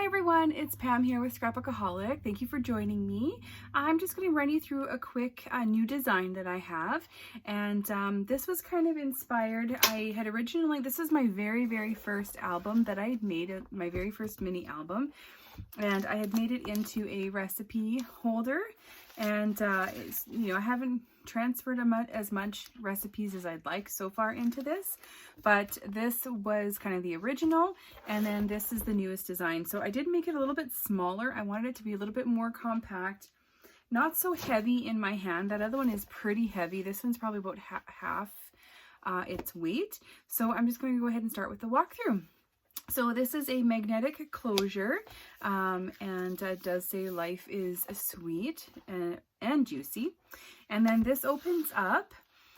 everyone, it's Pam here with Scrapbookaholic. Thank you for joining me. I'm just going to run you through a quick new design that I have, and this was kind of inspired. I had originally, this is my very first album that I had made, my very first mini album, and I had made it into a recipe holder, and it's, you know, I haven't transferred as much recipes as I'd like so far into this, but this was kind of the original, and then this is the newest design. So I did make it a little bit smaller. I wanted it to be a little bit more compact, not so heavy in my hand. That other one is pretty heavy. This one's probably about half its weight. So I'm just going to go ahead and start with the walkthrough. So this is a magnetic closure, and it does say life is sweet and juicy. And then this opens up.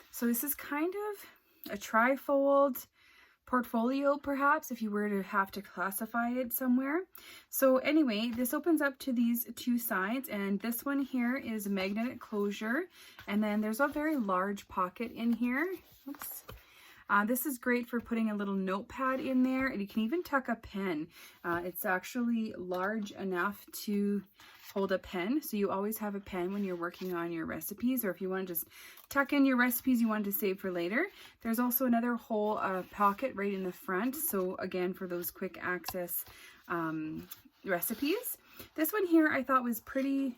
So this is kind of a trifold portfolio, perhaps, if you were to have to classify it somewhere. So anyway, this opens up to these two sides, and this one here is a magnetic closure, and then there's a very large pocket in here. Oops. This is great for putting a little notepad in there, and you can even tuck a pen. It's actually large enough to hold a pen, so you always have a pen when you're working on your recipes, or if you want to just tuck in your recipes you want to save for later. There's also another whole pocket right in the front, so again, for those quick access recipes. This one here I thought was pretty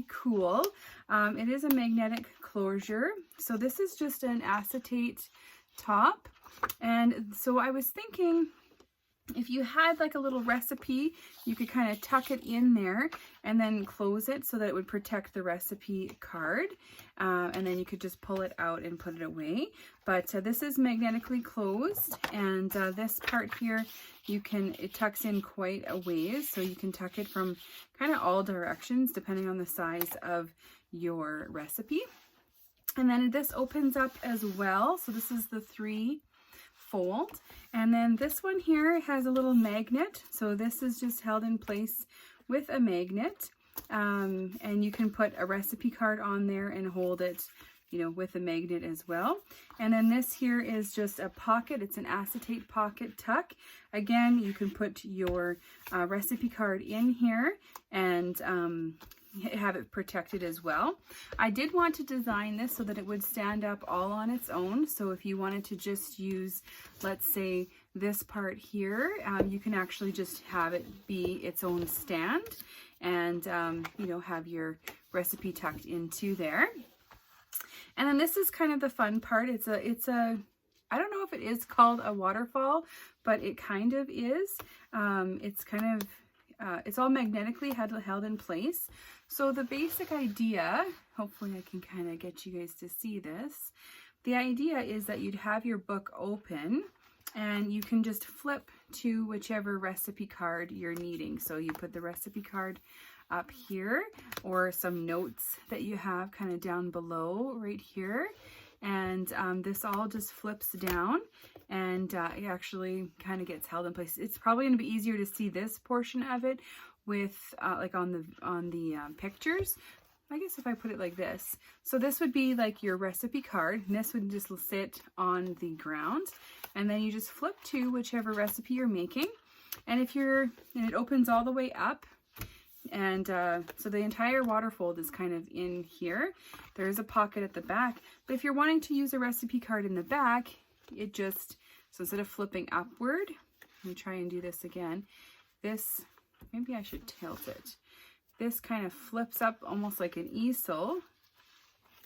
cool. It is a magnetic closure, so this is just an acetate top, and so I was thinking if you had like a little recipe, you could kind of tuck it in there and then close it so that it would protect the recipe card, and then you could just pull it out and put it away. But this is magnetically closed, and this part here, it tucks in quite a ways, so you can tuck it from kind of all directions depending on the size of your recipe. And then this opens up as well. So this is the three-fold. And then this one here has a little magnet. So this is just held in place with a magnet. And you can put a recipe card on there and hold it, you know, with a magnet as well. And then this here is just a pocket. It's an acetate pocket tuck. Again, you can put your recipe card in here and have it protected as well. I did want to design this so that it would stand up all on its own. So if you wanted to just use, let's say, this part here, you can actually just have it be its own stand, and you know, have your recipe tucked into there. And then this is kind of the fun part. It's a I don't know if it is called a waterfall, but it kind of is. It's kind of it's all magnetically held in place. So the basic idea, hopefully I can kind of get you guys to see this. The idea is that you'd have your book open and you can just flip to whichever recipe card you're needing. So you put the recipe card up here, or some notes that you have kind of down below right here. And this all just flips down, and it actually kind of gets held in place. It's probably going to be easier to see this portion of it with like on the pictures. I guess if I put it like this. So this would be like your recipe card, and this would just sit on the ground, and then you just flip to whichever recipe you're making. And it opens all the way up. And so the entire waterfold is kind of in here. There is a pocket at the back, but if you're wanting to use a recipe card in the back, so instead of flipping upward, let me try and do this again. Maybe I should tilt it. This kind of flips up almost like an easel,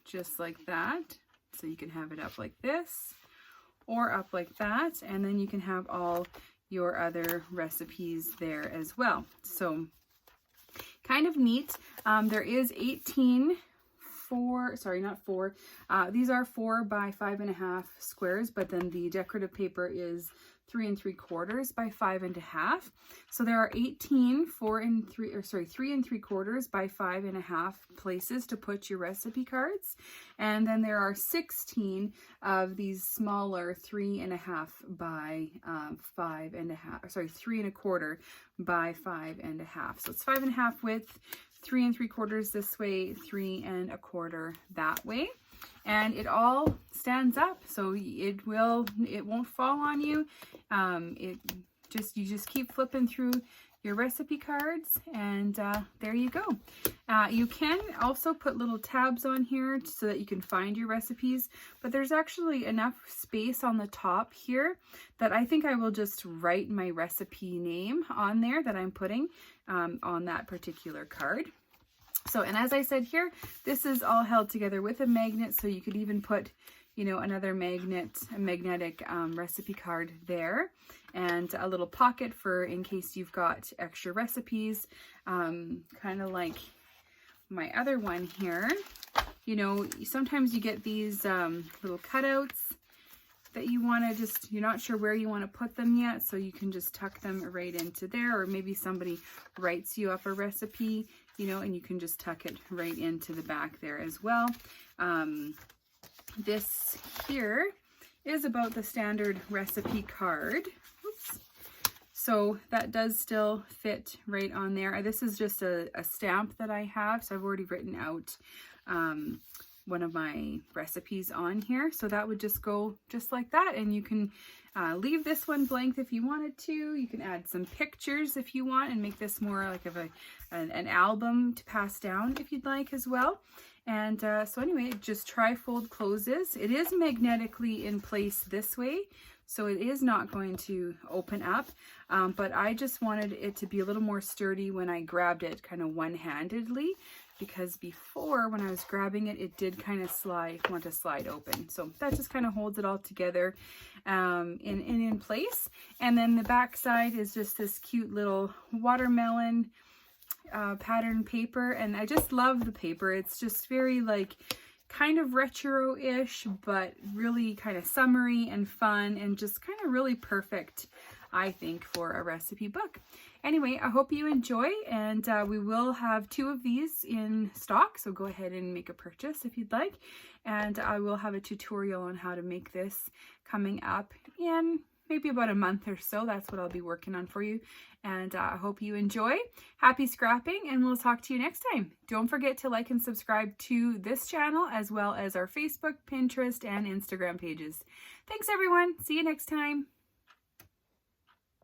just like that. So you can have it up like this or up like that, and then you can have all your other recipes there as well. So kind of neat. There is 18 these are 4 by 5.5 squares, but then the decorative paper is 3 3/4 by 5.5. So there are 18 3 3/4 by 5.5 places to put your recipe cards, and then there are 16 of these smaller 3.5 by 5.5. 3 1/4 by 5.5. So it's 5.5 width, 3 3/4 this way, 3 1/4 that way. And it all stands up, so it won't fall on you. You just keep flipping through your recipe cards, and there you go. You can also put little tabs on here so that you can find your recipes, but there's actually enough space on the top here that I think I will just write my recipe name on there that I'm putting on that particular card. So, and as I said here, this is all held together with a magnet, so you could even put, you know, another magnetic recipe card there, and a little pocket for in case you've got extra recipes, kind of like my other one here. You know, sometimes you get these little cutouts that you want to just, you're not sure where you want to put them yet, so you can just tuck them right into there, or maybe somebody writes you up a recipe, you know, and you can just tuck it right into the back there as well. This here is about the standard recipe card. Oops. So that does still fit right on there. This is just a stamp that I have, so I've already written out one of my recipes on here. So that would just go just like that, and you can leave this one blank if you wanted to. You can add some pictures if you want and make this more like of an album to pass down if you'd like as well. And so anyway, it just trifold closes. It is magnetically in place this way, so it is not going to open up, but I just wanted it to be a little more sturdy when I grabbed it kind of one-handedly, because before when I was grabbing it, it did kind of want to slide open. So that just kind of holds it all together in place. And then the back side is just this cute little watermelon pattern paper, and I just love the paper. It's just very like kind of retro-ish, but really kind of summery and fun, and just kind of really perfect, I think, for a recipe book. Anyway, I hope you enjoy, and we will have 2 of these in stock, so go ahead and make a purchase if you'd like, and I will have a tutorial on how to make this coming up in maybe about a month or so. That's what I'll be working on for you, and I hope you enjoy. Happy scrapping, and we'll talk to you next time. Don't forget to like and subscribe to this channel, as well as our Facebook, Pinterest, and Instagram pages. Thanks everyone. See you next time.